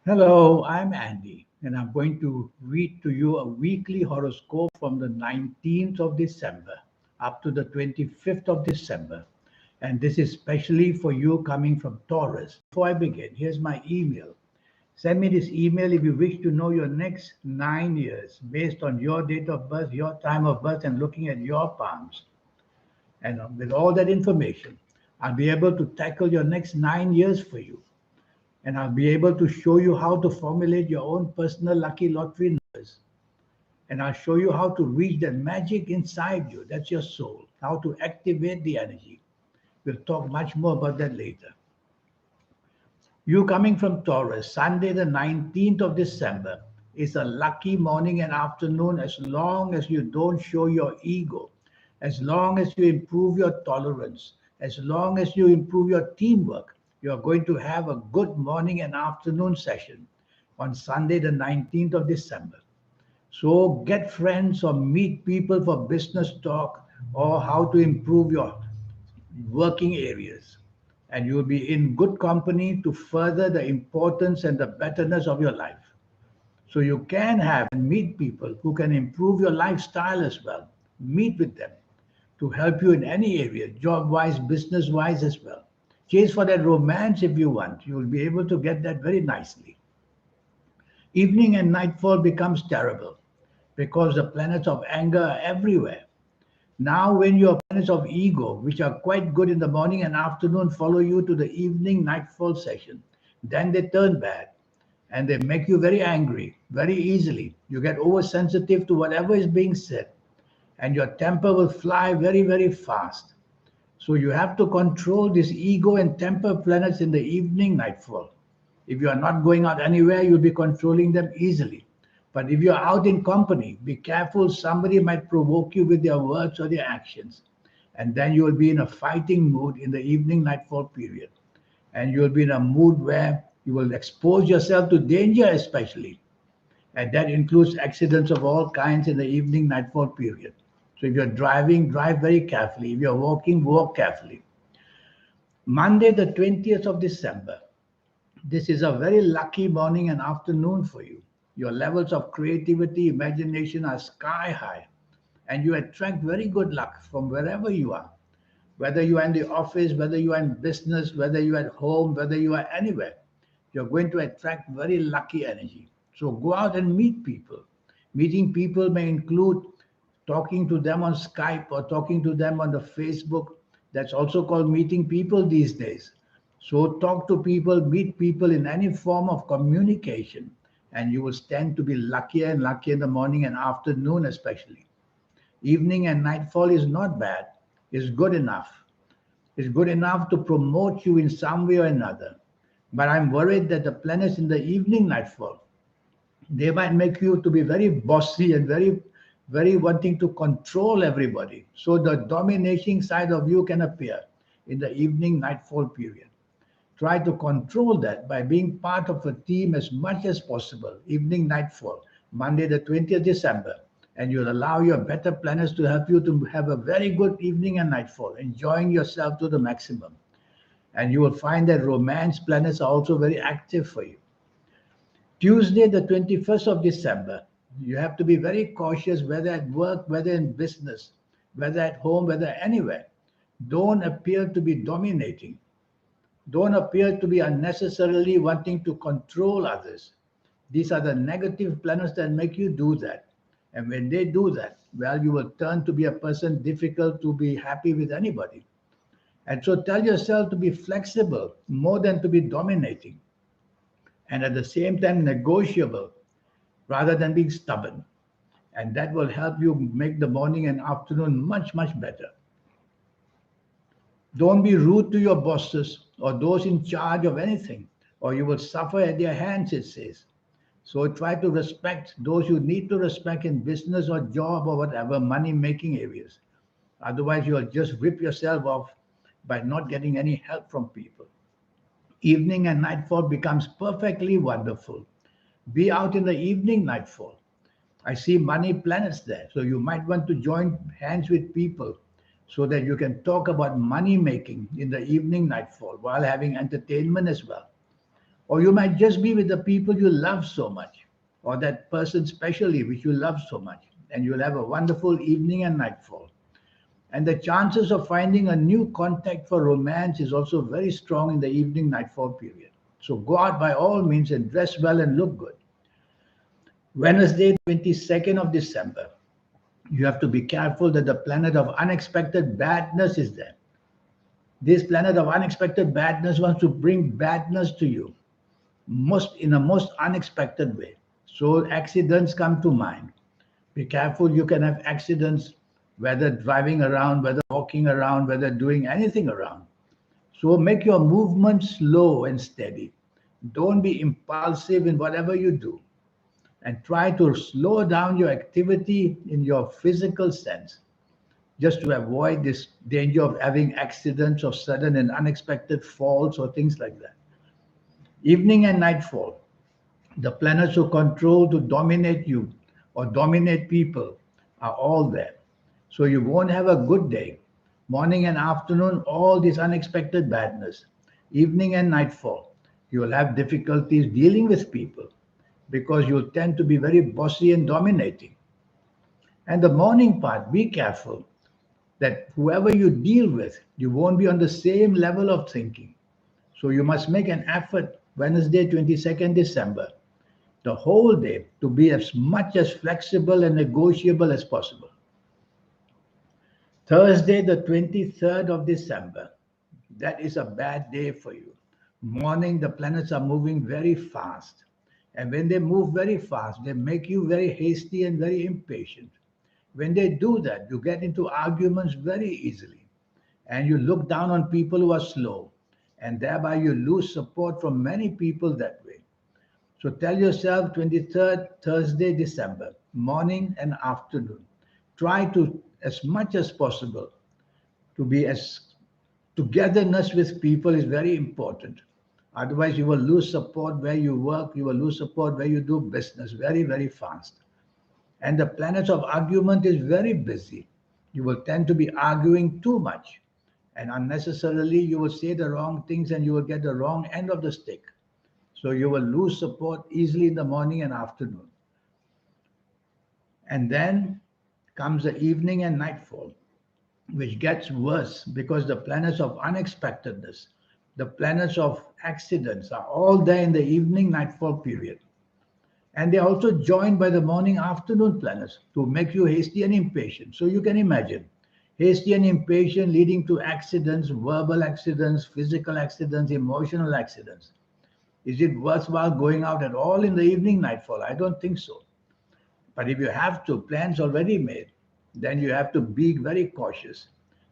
Hello, I'm Andy, and I'm going to read to you a weekly horoscope from the 19th of December up to the 25th of December. And this is specially for you coming from Taurus. Before I begin, here's my email. Send me this email if you wish to know your next 9 years based on your date of birth, your time of birth, and looking at your palms. And with all that information, I'll be able to tackle your next 9 years for you, and I'll be able to show you how to formulate your own personal lucky lottery numbers. And I'll show you how to reach that magic inside you. That's your soul. How to activate the energy. We'll talk much more about that later. You coming from Taurus, Sunday the 19th of December is a lucky morning and afternoon as long as you don't show your ego, as long as you improve your tolerance, as long as you improve your teamwork. You're going to have a good morning and afternoon session on Sunday the 19th of December. So get friends or meet people for business talk or how to improve your working areas, and you'll be in good company to further the importance and the betterness of your life. So you can have and meet people who can improve your lifestyle as well. Meet with them to help you in any area, job wise, business wise as well. Chase for that romance if you want. You will be able to get that very nicely. Evening and nightfall becomes terrible because the planets of anger are everywhere. Now, when your planets of ego, which are quite good in the morning and afternoon, follow you to the evening nightfall session, then they turn bad and they make you very angry very easily. You get oversensitive to whatever is being said, and your temper will fly very, very fast. So you have to control this ego and temper planets in the evening nightfall. If you are not going out anywhere, you'll be controlling them easily. But if you're out in company, be careful. Somebody might provoke you with their words or their actions. And then you will be in a fighting mood in the evening nightfall period. And you will be in a mood where you will expose yourself to danger, especially. And that includes accidents of all kinds in the evening nightfall period. So if you're driving, drive very carefully. If you're walking, walk carefully. Monday, the 20th of December. This is a very lucky morning and afternoon for you. Your levels of creativity, imagination are sky high, and you attract very good luck from wherever you are. Whether you are in the office, whether you are in business, whether you are at home, whether you are anywhere, you're going to attract very lucky energy. So go out and meet people. Meeting people may include talking to them on Skype or talking to them on the Facebook. That's also called meeting people these days. So talk to people, meet people in any form of communication, and you will stand to be luckier and luckier in the morning and afternoon, especially. Evening and nightfall is not bad, it's good enough. It's good enough to promote you in some way or another. But I'm worried that the planets in the evening nightfall, they might make you to be very bossy and very, very wanting to control everybody. So the dominating side of you can appear in the evening nightfall period. Try to control that by being part of a team as much as possible. Evening nightfall, Monday the 20th December, and you'll allow your better planets to help you to have a very good evening and nightfall, enjoying yourself to the maximum. And you will find that romance planets are also very active for you. Tuesday, the 21st of December, you have to be very cautious whether at work, whether in business, whether at home, whether anywhere. Don't appear to be dominating. Don't appear to be unnecessarily wanting to control others. These are the negative planets that make you do that. And when they do that, well, you will turn to be a person difficult to be happy with anybody. And so tell yourself to be flexible more than to be dominating, and at the same time negotiable rather than being stubborn. And that will help you make the morning and afternoon much, much better. Don't be rude to your bosses or those in charge of anything, or you will suffer at their hands, it says. So try to respect those you need to respect in business or job or whatever money making areas. Otherwise, you'll just rip yourself off by not getting any help from people. Evening and nightfall becomes perfectly wonderful. Be out in the evening nightfall. I see money planets there. So you might want to join hands with people so that you can talk about money making in the evening nightfall while having entertainment as well. Or you might just be with the people you love so much, or that person specially which you love so much, and you'll have a wonderful evening and nightfall. And the chances of finding a new contact for romance is also very strong in the evening nightfall period. So go out by all means and dress well and look good. Wednesday, 22nd of December, you have to be careful that the planet of unexpected badness is there. This planet of unexpected badness wants to bring badness to you, most in a most unexpected way. So accidents come to mind. Be careful, you can have accidents, whether driving around, whether walking around, whether doing anything around. So make your movement slow and steady. Don't be impulsive in whatever you do. And try to slow down your activity in your physical sense, just to avoid this danger of having accidents or sudden and unexpected falls or things like that. Evening and nightfall, the planets who control to dominate you or dominate people are all there. So you won't have a good day. Morning and afternoon, all this unexpected badness. Evening and nightfall, you will have difficulties dealing with people because you'll tend to be very bossy and dominating. And the morning part, be careful that whoever you deal with, you won't be on the same level of thinking. So you must make an effort Wednesday, 22nd December, the whole day to be as much as flexible and negotiable as possible. Thursday, the 23rd of December, that is a bad day for you. Morning, the planets are moving very fast. And when they move very fast, they make you very hasty and very impatient. When they do that, you get into arguments very easily. And you look down on people who are slow. And thereby you lose support from many people that way. So tell yourself 23rd, Thursday, December, morning and afternoon. Try to, as much as possible, to be as togetherness with people is very important. Otherwise, you will lose support where you work, you will lose support where you do business very, very fast. And the planets of argument is very busy. You will tend to be arguing too much. And unnecessarily, you will say the wrong things and you will get the wrong end of the stick. So you will lose support easily in the morning and afternoon. And then comes the evening and nightfall, which gets worse because the planets of unexpectedness, the planets of accidents are all there in the evening nightfall period. And they're also joined by the morning afternoon planets to make you hasty and impatient. So you can imagine hasty and impatient leading to accidents, verbal accidents, physical accidents, emotional accidents. Is it worthwhile going out at all in the evening nightfall? I don't think so. But if you have to, plans already made, then you have to be very cautious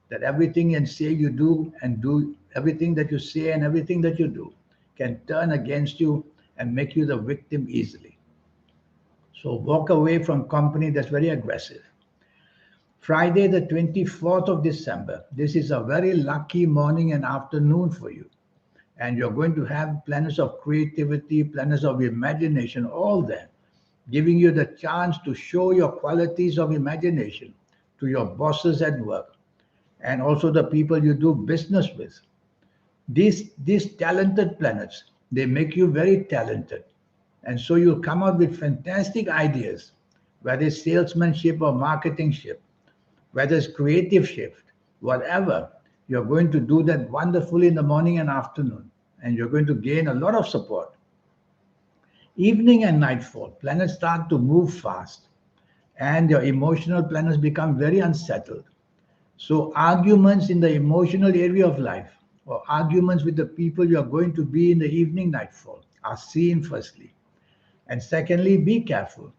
that everything and say you do and do everything that you say and everything that you do can turn against you and make you the victim easily. So walk away from company that's very aggressive. Friday, the 24th of December, this is a very lucky morning and afternoon for you. And you're going to have planets of creativity, planets of imagination, all there, giving you the chance to show your qualities of imagination to your bosses at work and also the people you do business with. These talented planets, they make you very talented. And so you'll come out with fantastic ideas, whether it's salesmanship or marketingship, whether it's creative shift, whatever. You're going to do that wonderfully in the morning and afternoon, and you're going to gain a lot of support. Evening and nightfall, planets start to move fast, and your emotional planets become very unsettled. So arguments in the emotional area of life, or arguments with the people you are going to be in the evening nightfall, are seen firstly. And secondly, be careful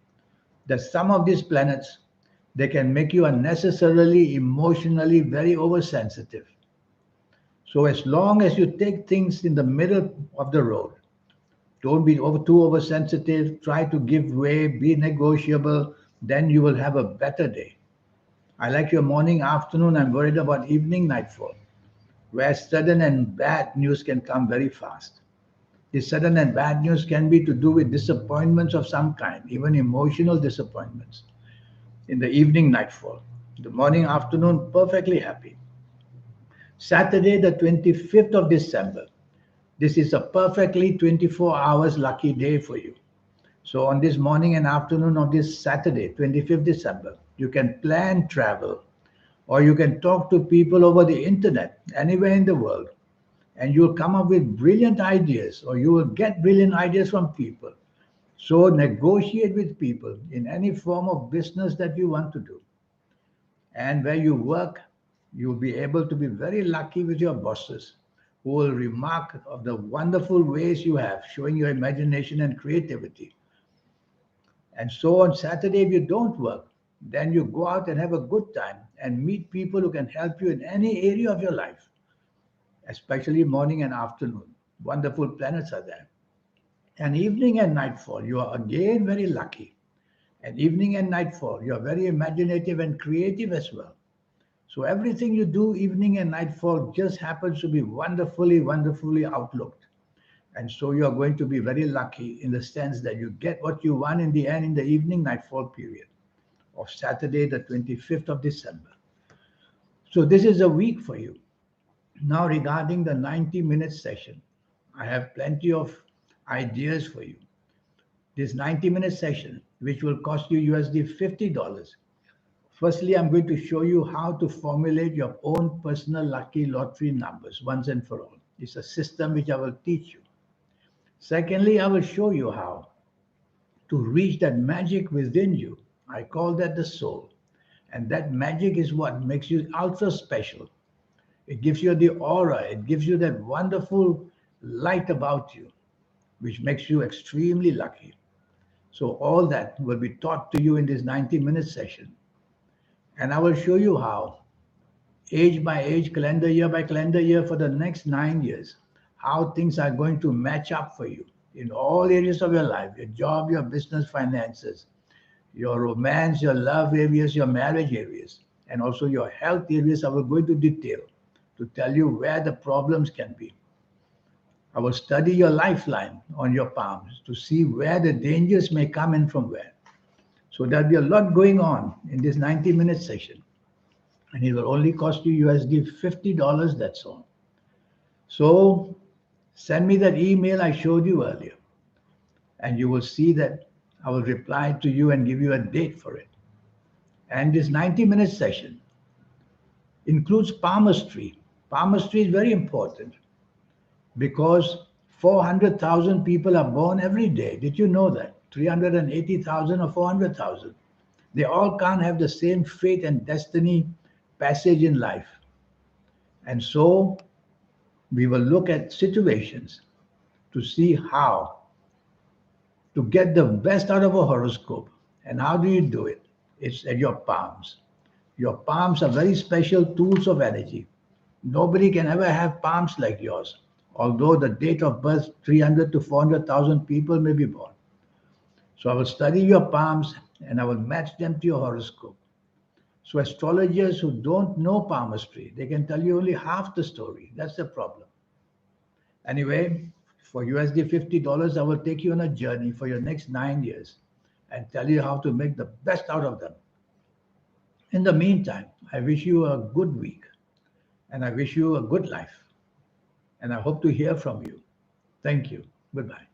that some of these planets, they can make you unnecessarily emotionally very oversensitive. So as long as you take things in the middle of the road, don't be too oversensitive, try to give way, be negotiable, then you will have a better day. I like your morning, afternoon, I'm worried about evening, nightfall, where sudden and bad news can come very fast. This sudden and bad news can be to do with disappointments of some kind, even emotional disappointments. In the evening, nightfall. The morning, afternoon, perfectly happy. Saturday, the 25th of December. This is a perfectly 24 hours lucky day for you. So on this morning and afternoon of this Saturday, 25th December, you can plan travel or you can talk to people over the internet anywhere in the world, and you'll come up with brilliant ideas or you will get brilliant ideas from people. So negotiate with people in any form of business that you want to do. And where you work, you'll be able to be very lucky with your bosses who will remark of the wonderful ways you have, showing your imagination and creativity. And so on Saturday, if you don't work, then you go out and have a good time and meet people who can help you in any area of your life, especially morning and afternoon. Wonderful planets are there. And evening and nightfall, you are again very lucky. And evening and nightfall, you are very imaginative and creative as well. So everything you do evening and nightfall just happens to be wonderfully, wonderfully outlooked. And so you are going to be very lucky in the sense that you get what you want in the end in the evening nightfall period of Saturday, the 25th of December. So this is a week for you. Now, regarding the 90-minute session, I have plenty of ideas for you. This 90-minute session, which will cost you USD $50. Firstly, I'm going to show you how to formulate your own personal lucky lottery numbers once and for all. It's a system which I will teach you. Secondly, I will show you how to reach that magic within you. I call that the soul. And that magic is what makes you ultra special. It gives you the aura, it gives you that wonderful light about you, which makes you extremely lucky. So, all that will be taught to you in this 90-minute session. And I will show you how, age by age, calendar year by calendar year, for the next 9 years, how things are going to match up for you in all areas of your life, your job, your business, finances, your romance, your love areas, your marriage areas, and also your health areas. I will go into detail to tell you where the problems can be. I will study your lifeline on your palms to see where the dangers may come in from where. So there'll be a lot going on in this 90-minute session. And it will only cost you USD $50, that's all. So send me that email I showed you earlier, and you will see that I will reply to you and give you a date for it. And this 90-minute session includes palmistry. Palmistry is very important because 400,000 people are born every day. Did you know that? 380,000 or 400,000. They all can't have the same fate and destiny passage in life. And so we will look at situations to see how to get the best out of a horoscope. And how do you do it? It's at your palms. Your palms are very special tools of energy. Nobody can ever have palms like yours, although the date of birth 300 to 400,000 people may be born. So I will study your palms and I will match them to your horoscope. So astrologers who don't know palmistry, they can tell you only half the story. That's the problem. Anyway, for USD $50, I will take you on a journey for your next 9 years and tell you how to make the best out of them. In the meantime, I wish you a good week and I wish you a good life. And I hope to hear from you. Thank you. Goodbye.